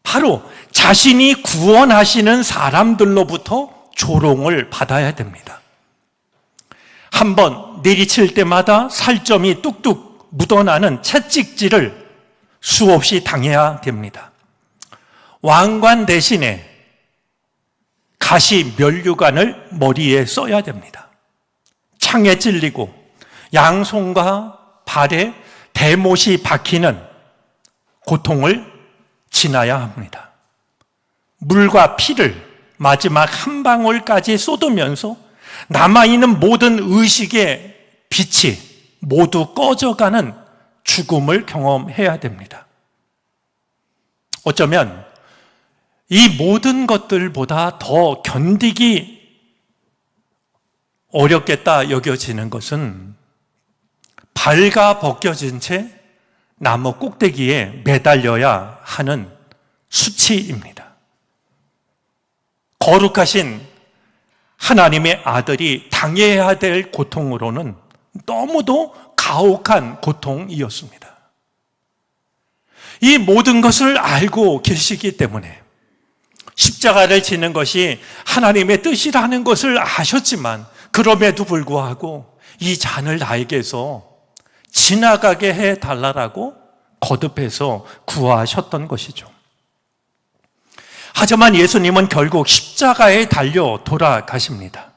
바로 자신이 구원하시는 사람들로부터 조롱을 받아야 됩니다. 한번 내리칠 때마다 살점이 뚝뚝 묻어나는 채찍질을 수없이 당해야 됩니다. 왕관 대신에 가시 면류관을 머리에 써야 됩니다. 창에 찔리고 양손과 발에 대못이 박히는 고통을 지나야 합니다. 물과 피를 마지막 한 방울까지 쏟으면서 남아있는 모든 의식의 빛이 모두 꺼져가는 죽음을 경험해야 됩니다. 어쩌면 이 모든 것들보다 더 견디기 어렵겠다 여겨지는 것은 발가 벗겨진 채 나무 꼭대기에 매달려야 하는 수치입니다. 거룩하신 하나님의 아들이 당해야 될 고통으로는 너무도 가혹한 고통이었습니다. 이 모든 것을 알고 계시기 때문에 십자가를 지는 것이 하나님의 뜻이라는 것을 아셨지만 그럼에도 불구하고 이 잔을 나에게서 지나가게 해달라고 거듭해서 구하셨던 것이죠. 하지만 예수님은 결국 십자가에 달려 돌아가십니다.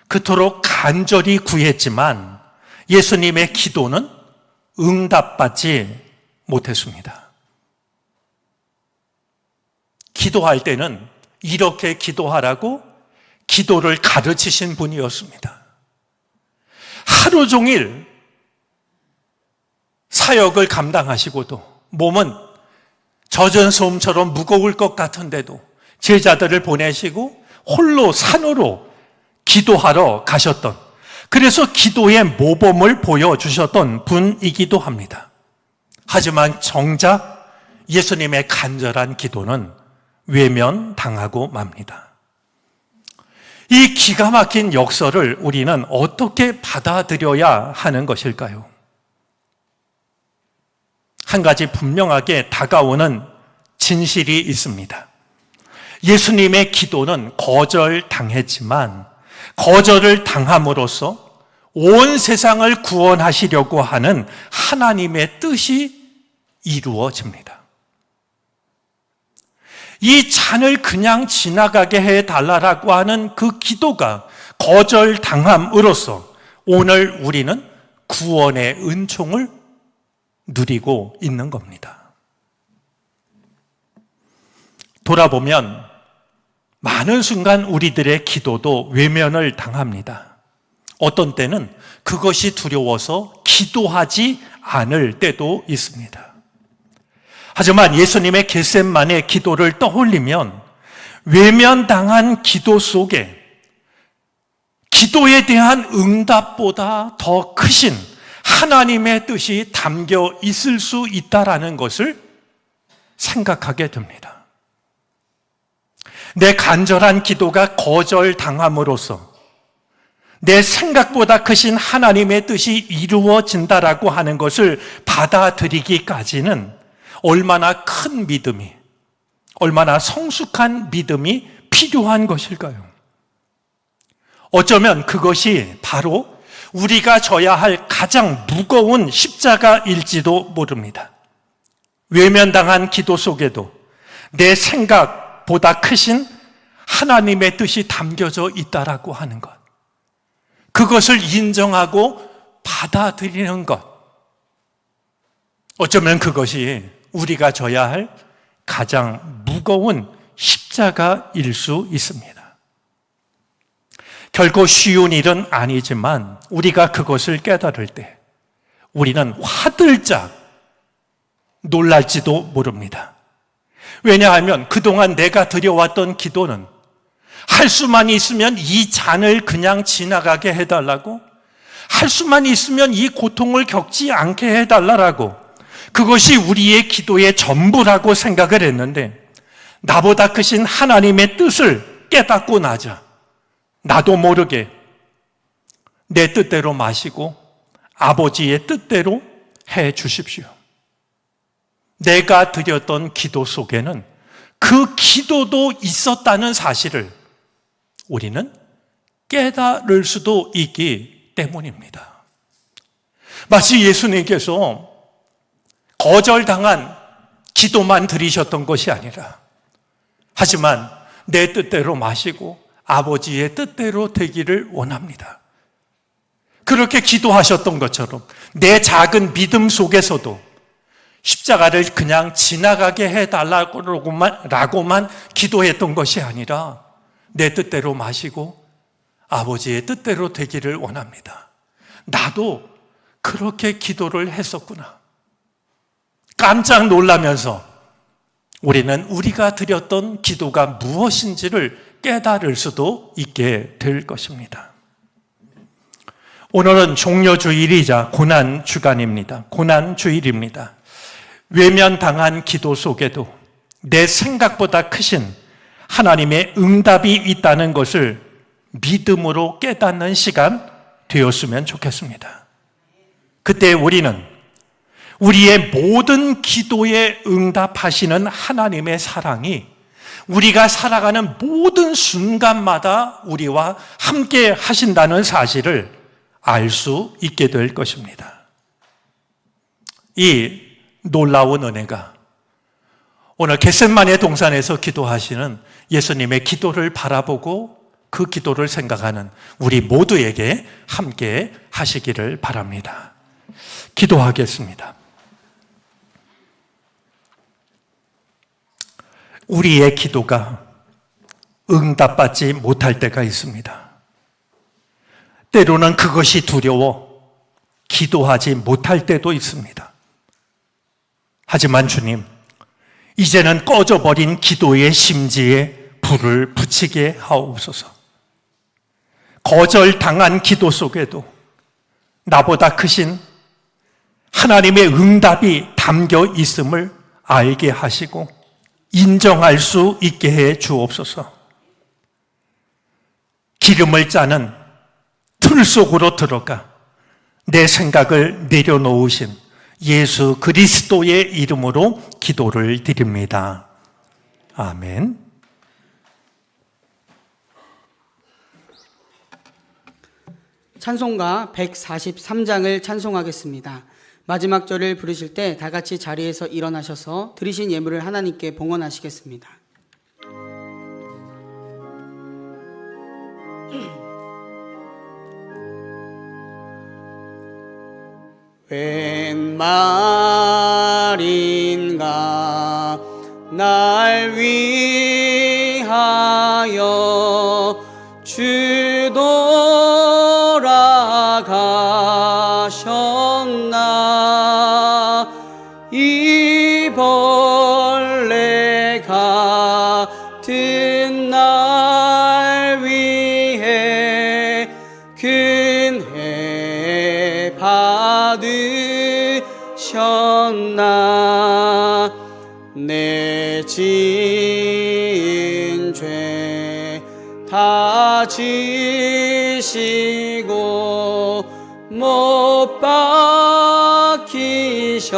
그토록 간절히 구했지만 예수님의 기도는 응답받지 못했습니다. 기도할 때는 이렇게 기도하라고 기도를 가르치신 분이었습니다. 하루 종일 사역을 감당하시고도 몸은 젖은 솜처럼 무거울 것 같은데도 제자들을 보내시고 홀로 산으로 기도하러 가셨던, 그래서 기도의 모범을 보여주셨던 분이기도 합니다. 하지만 정작 예수님의 간절한 기도는 외면당하고 맙니다. 이 기가 막힌 역설을 우리는 어떻게 받아들여야 하는 것일까요? 한 가지 분명하게 다가오는 진실이 있습니다. 예수님의 기도는 거절당했지만 거절을 당함으로써 온 세상을 구원하시려고 하는 하나님의 뜻이 이루어집니다. 이 잔을 그냥 지나가게 해달라고 하는 그 기도가 거절당함으로써 오늘 우리는 구원의 은총을 누리고 있는 겁니다. 돌아보면 많은 순간 우리들의 기도도 외면을 당합니다. 어떤 때는 그것이 두려워서 기도하지 않을 때도 있습니다. 하지만 예수님의 겟세마네 기도를 떠올리면 외면당한 기도 속에 기도에 대한 응답보다 더 크신 하나님의 뜻이 담겨 있을 수 있다라는 것을 생각하게 됩니다. 내 간절한 기도가 거절당함으로써 내 생각보다 크신 하나님의 뜻이 이루어진다라고 하는 것을 받아들이기까지는 얼마나 큰 믿음이, 얼마나 성숙한 믿음이 필요한 것일까요? 어쩌면 그것이 바로 우리가 져야 할 가장 무거운 십자가일지도 모릅니다. 외면당한 기도 속에도 내 생각보다 크신 하나님의 뜻이 담겨져 있다라고 하는 것, 그것을 인정하고 받아들이는 것, 어쩌면 그것이 우리가 져야 할 가장 무거운 십자가일 수 있습니다. 결코 쉬운 일은 아니지만 우리가 그것을 깨달을 때 우리는 화들짝 놀랄지도 모릅니다. 왜냐하면 그동안 내가 드려왔던 기도는 할 수만 있으면 이 잔을 그냥 지나가게 해달라고, 할 수만 있으면 이 고통을 겪지 않게 해달라고, 그것이 우리의 기도의 전부라고 생각을 했는데, 나보다 크신 하나님의 뜻을 깨닫고 나자 나도 모르게 내 뜻대로 마시고 아버지의 뜻대로 해 주십시오. 내가 드렸던 기도 속에는 그 기도도 있었다는 사실을 우리는 깨달을 수도 있기 때문입니다. 마치 예수님께서 거절당한 기도만 드리셨던 것이 아니라, 하지만 내 뜻대로 마시고 아버지의 뜻대로 되기를 원합니다. 그렇게 기도하셨던 것처럼 내 작은 믿음 속에서도 십자가를 그냥 지나가게 해달라고만 기도했던 것이 아니라 내 뜻대로 마시고 아버지의 뜻대로 되기를 원합니다. 나도 그렇게 기도를 했었구나. 깜짝 놀라면서 우리는 우리가 드렸던 기도가 무엇인지를 깨달을 수도 있게 될 것입니다. 오늘은 종려주일이자 고난주간입니다. 고난주일입니다. 외면당한 기도 속에도 내 생각보다 크신 하나님의 응답이 있다는 것을 믿음으로 깨닫는 시간 되었으면 좋겠습니다. 그때 우리는 우리의 모든 기도에 응답하시는 하나님의 사랑이 우리가 살아가는 모든 순간마다 우리와 함께 하신다는 사실을 알 수 있게 될 것입니다. 이 놀라운 은혜가 오늘 겟세마네 동산에서 기도하시는 예수님의 기도를 바라보고 그 기도를 생각하는 우리 모두에게 함께 하시기를 바랍니다. 기도하겠습니다. 우리의 기도가 응답받지 못할 때가 있습니다. 때로는 그것이 두려워 기도하지 못할 때도 있습니다. 하지만 주님, 이제는 꺼져버린 기도의 심지에 불을 붙이게 하옵소서. 거절당한 기도 속에도 나보다 크신 하나님의 응답이 담겨 있음을 알게 하시고 인정할 수 있게 해 주옵소서. 기름을 짜는 틀 속으로 들어가 내 생각을 내려놓으신 예수 그리스도의 이름으로 기도를 드립니다. 아멘. 찬송가 143장을 찬송하겠습니다. 마지막 절을 부르실 때 다 같이 자리에서 일어나셔서 드리신 예물을 하나님께 봉헌하시겠습니다. 웬 말인가 날 위하여 주 돌아가셨나. 이 벌레 같은 날 위해 근혜 받으셨나. 내 지은 죄 다 지시고 못 박히셨으니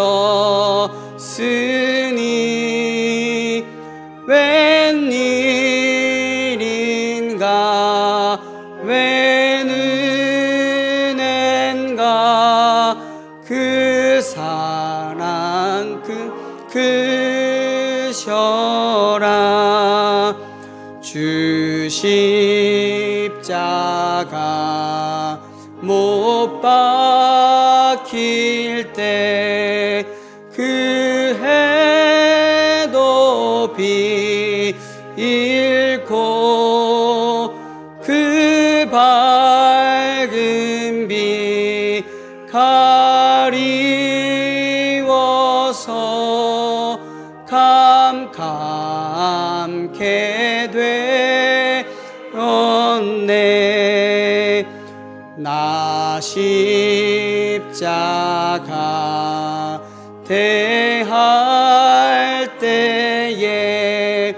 웬일인가 웬 은혜인가 그 사랑 크셔라. 주 십자가 못 박힐 때 그 나 십자가 대할 때에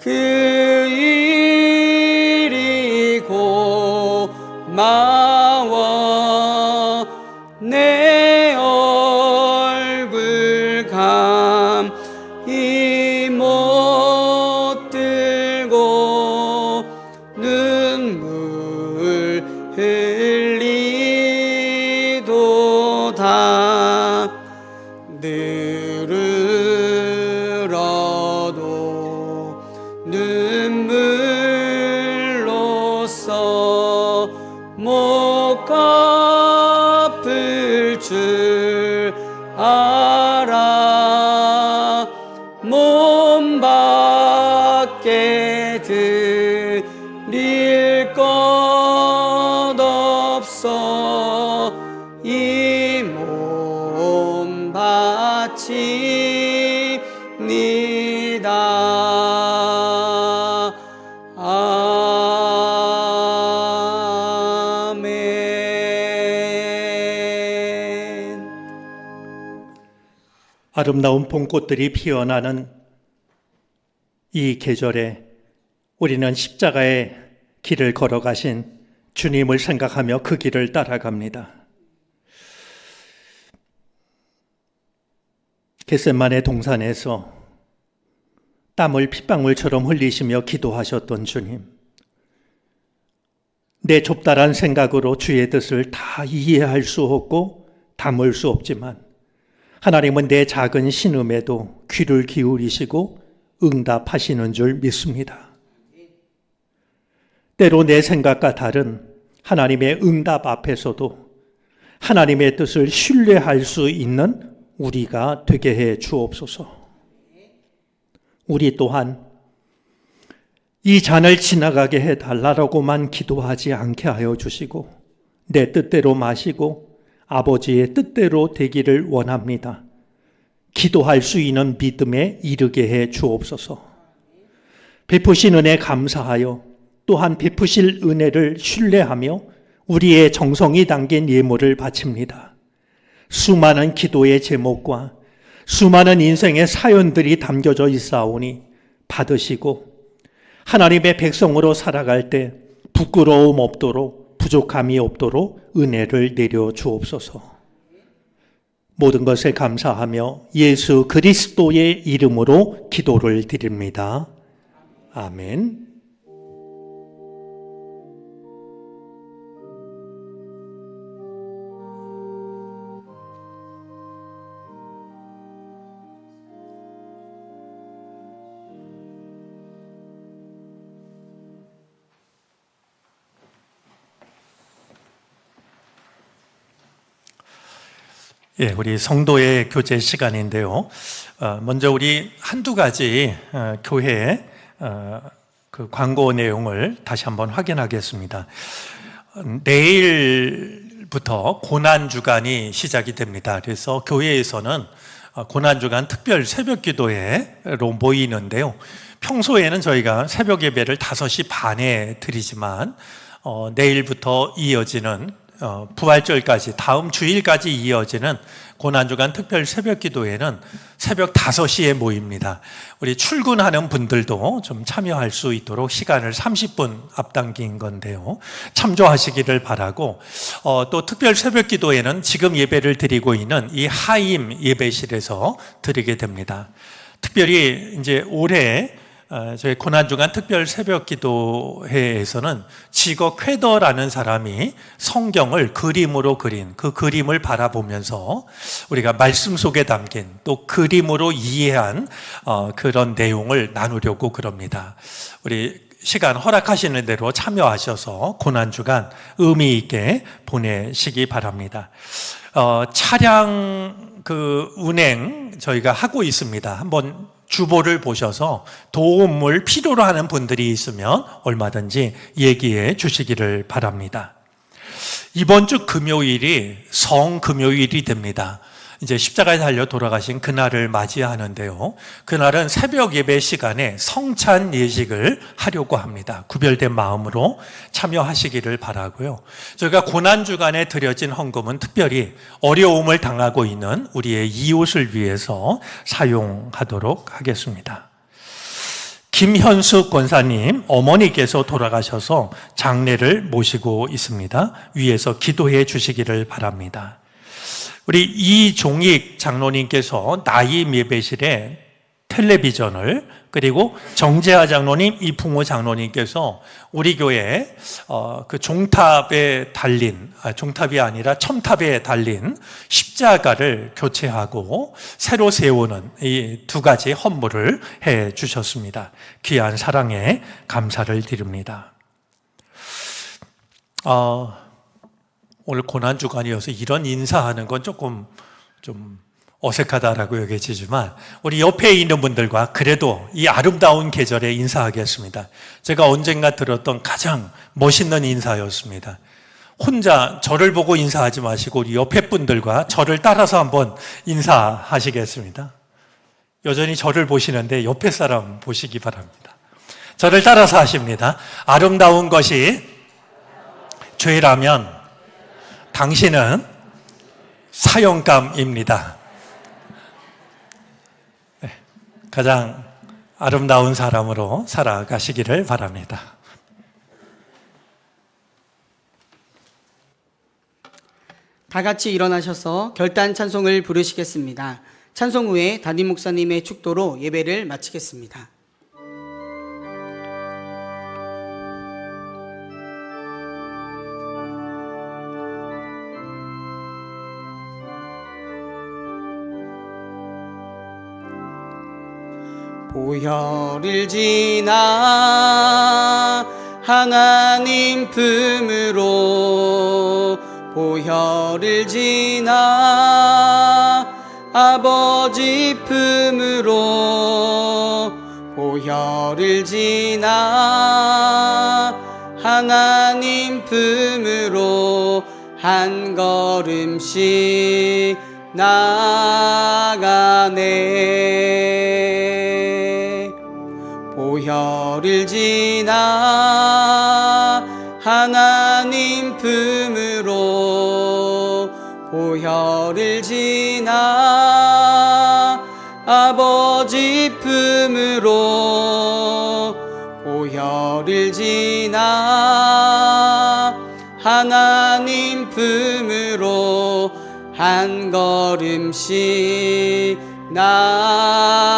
그 일이 고마워 내 얼굴 감히 못 들고 눈물 흘리도다 늘으러도 눈물로써 못 갚을 줄 알아 몸 밖에 드릴 것 없어 이 몸 바칩니다. 아멘. 아름다운 봄꽃들이 피어나는 이 계절에 우리는 십자가의 길을 걸어가신 주님을 생각하며 그 길을 따라갑니다. 겟세마네 동산에서 땀을 핏방울처럼 흘리시며 기도하셨던 주님. 내 좁다란 생각으로 주의 뜻을 다 이해할 수 없고 담을 수 없지만 하나님은 내 작은 신음에도 귀를 기울이시고 응답하시는 줄 믿습니다. 때로 내 생각과 다른 하나님의 응답 앞에서도 하나님의 뜻을 신뢰할 수 있는 우리가 되게 해 주옵소서. 우리 또한 이 잔을 지나가게 해달라고만 기도하지 않게 하여 주시고 내 뜻대로 마시고 아버지의 뜻대로 되기를 원합니다. 기도할 수 있는 믿음에 이르게 해 주옵소서. 베푸신 은혜 감사하여 또한 베푸실 은혜를 신뢰하며 우리의 정성이 담긴 예물을 바칩니다. 수많은 기도의 제목과 수많은 인생의 사연들이 담겨져 있사오니 받으시고 하나님의 백성으로 살아갈 때 부끄러움 없도록 부족함이 없도록 은혜를 내려 주옵소서. 모든 것에 감사하며 예수 그리스도의 이름으로 기도를 드립니다. 아멘. 예, 우리 성도의 교제 시간인데요. 먼저 우리 한두 가지 교회 그 광고 내용을 다시 한번 확인하겠습니다. 내일부터 고난주간이 시작이 됩니다. 그래서 교회에서는 고난주간 특별 새벽기도회로 모이는데요. 평소에는 저희가 새벽 예배를 5시 반에 드리지만 내일부터 이어지는 부활절까지 다음 주일까지 이어지는 고난주간 특별 새벽기도회는 새벽 5시에 모입니다. 우리 출근하는 분들도 좀 참여할 수 있도록 시간을 30분 앞당긴 건데요. 참조하시기를 바라고 또 특별 새벽기도회는 지금 예배를 드리고 있는 이 하임 예배실에서 드리게 됩니다. 특별히 이제 올해 저희 고난주간 특별 새벽기도회에서는 지거 쾌더라는 사람이 성경을 그림으로 그린 그 그림을 바라보면서 우리가 말씀 속에 담긴 또 그림으로 이해한 그런 내용을 나누려고 그럽니다. 우리 시간 허락하시는 대로 참여하셔서 고난주간 의미 있게 보내시기 바랍니다. 차량 그 운행 저희가 하고 있습니다. 한번 주보를 보셔서 도움을 필요로 하는 분들이 있으면 얼마든지 얘기해 주시기를 바랍니다. 이번 주 금요일이 성금요일이 됩니다. 이제 십자가에 달려 돌아가신 그날을 맞이하는데요. 그날은 새벽 예배 시간에 성찬 예식을 하려고 합니다. 구별된 마음으로 참여하시기를 바라고요. 저희가 고난주간에 드려진 헌금은 특별히 어려움을 당하고 있는 우리의 이웃을 위해서 사용하도록 하겠습니다. 김현숙 권사님 어머니께서 돌아가셔서 장례를 모시고 있습니다. 위에서 기도해 주시기를 바랍니다. 우리 이종익 장로님께서 나임 예배실에 텔레비전을, 그리고 정재하 장로님, 이풍호 장로님께서 우리 교회 그 종탑에 달린, 종탑이 아니라 첨탑에 달린 십자가를 교체하고 새로 세우는 이 두 가지 헌물을 해 주셨습니다. 귀한 사랑에 감사를 드립니다. 오늘 고난주간이어서 이런 인사하는 건 조금 좀 어색하다라고 여겨지지만 우리 옆에 있는 분들과 그래도 이 아름다운 계절에 인사하겠습니다. 제가 언젠가 들었던 가장 멋있는 인사였습니다. 혼자 저를 보고 인사하지 마시고 우리 옆에 분들과 저를 따라서 한번 인사하시겠습니다. 여전히 저를 보시는데 옆에 사람 보시기 바랍니다. 저를 따라서 하십니다. 아름다운 것이 죄라면 당신은 사형감입니다. 네, 가장 아름다운 사람으로 살아가시기를 바랍니다. 다 같이 일어나셔서 결단 찬송을 부르시겠습니다. 찬송 후에 담임 목사님의 축도로 예배를 마치겠습니다. 보혈을 지나 하나님 품으로, 보혈을 지나 아버지 품으로, 보혈을 지나 하나님 품으로 한 걸음씩 나아가네. 보혈을 지나 하나님 품으로, 보혈을 지나 아버지 품으로, 보혈을 지나 하나님 품으로 한 걸음씩 나아가네.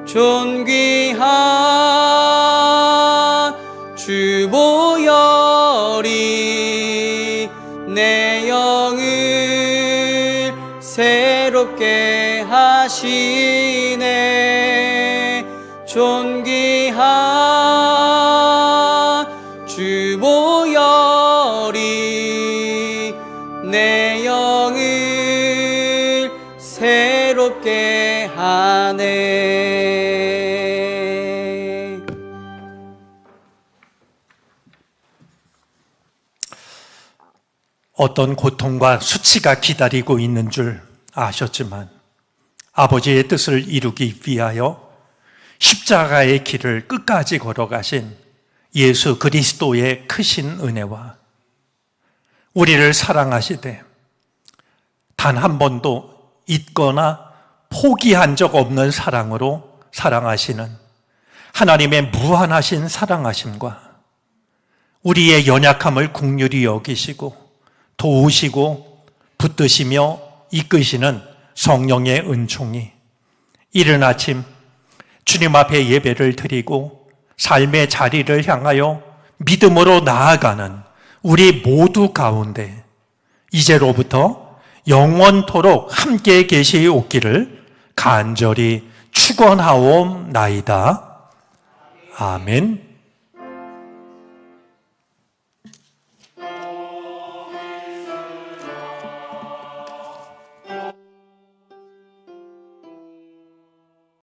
존귀한 주 보혈이 내 영을 새롭게 하시네. 존귀한 주 보혈이 내 영을 새롭게 하네. 어떤 고통과 수치가 기다리고 있는 줄 아셨지만 아버지의 뜻을 이루기 위하여 십자가의 길을 끝까지 걸어가신 예수 그리스도의 크신 은혜와 우리를 사랑하시되 단 한 번도 잊거나 포기한 적 없는 사랑으로 사랑하시는 하나님의 무한하신 사랑하심과 우리의 연약함을 긍휼히 여기시고 도우시고 붙드시며 이끄시는 성령의 은총이 이른 아침 주님 앞에 예배를 드리고 삶의 자리를 향하여 믿음으로 나아가는 우리 모두 가운데 이제로부터 영원토록 함께 계시옵기를 간절히 축원하옵나이다. 아멘.